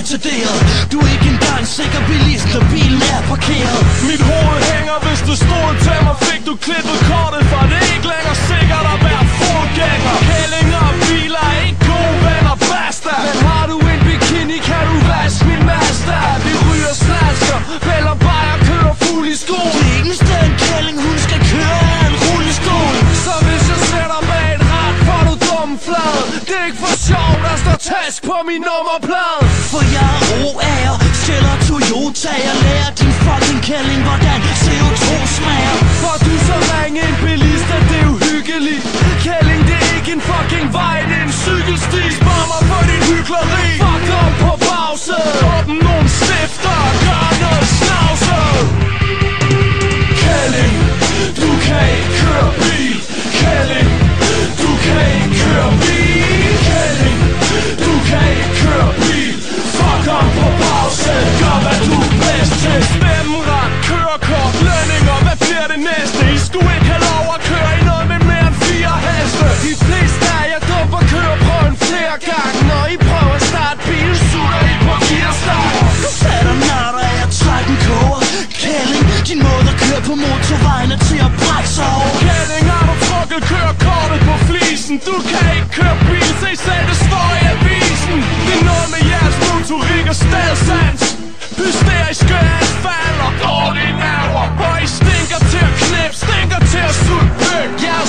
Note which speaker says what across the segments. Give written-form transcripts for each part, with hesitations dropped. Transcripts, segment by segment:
Speaker 1: retarderet. Du er ikke engang sikker bilist, når bilen er parkeret.
Speaker 2: Mit hoved hænger, hvis du stod til mig, fik du klippet kortet, for det er ikke længere sikkert at være fodgænger. Kællinger og biler er ikke gode venner, basta. Men har du en bikini, kan du vaske min Mazda. Vi ryger slasker, piller bajer, kører fuld i sko.
Speaker 1: Det eneste en kælling, hun skal køre er en rullestol.
Speaker 2: Så hvis jeg sætter bag et ret, får du dumme flad. Det er ikke for sjov, der står task på min nummerplade.
Speaker 1: For jeg er roager, sælger Toyota. Jeg lærer din fucking kælling, hvordan CO2 smager.
Speaker 2: For du så ringe en bilist, at det er uhyggeligt. Kælling, det er ikke en fucking vej, det er en cykelsti. Spar mig for din hykleri. Fuck op på pause. Åbn nogle stifter, gør noget snavset. Kælling, du kan ikke køre bil. Kælling, du kan ikke køre bil. Kælling, du kan ikke køre bil. Fuck op på pause. Gør hvad du er bedst til. Stemmeret, kørekort, lønninger. Hvad bliver det næste? I skulle ikke have lov at køre i noget med mere end 4 heste. De fleste af jer dumper køreprøven flere gange. Når I prøver at starte bilen, sutter I på gearstang.
Speaker 1: Du fatter natter, at jeg trækken koger. Kælling, din måde at køre på motorvejen er til at brække sig over.
Speaker 2: Kælling, har du trukket kørekortet på flisen? Du kan ikke køre bil, se selv, det står i avisen. Det er noget med jeres motorik og stadsans. Hysteriske asfalt og dårlige nerver. Og I stinker til at knæppe, stinker til at sutte pøk. Jeg er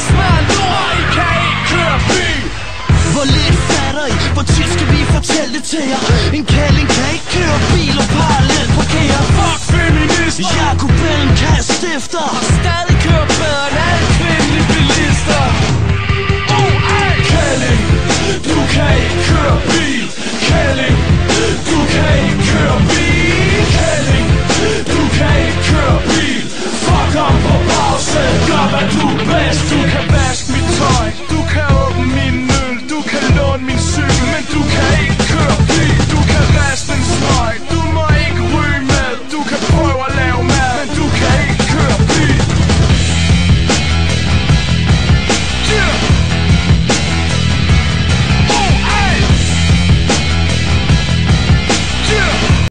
Speaker 2: smad lort, I kan ikke køre bil.
Speaker 1: Hvor lidt fatter I? Hvor tit skal vi fortælle det til jer? En kælling kan ikke køre bil og parallelt parkere.
Speaker 2: Fuck feminister.
Speaker 1: Jakob Ellenkær stifter.
Speaker 2: Stadig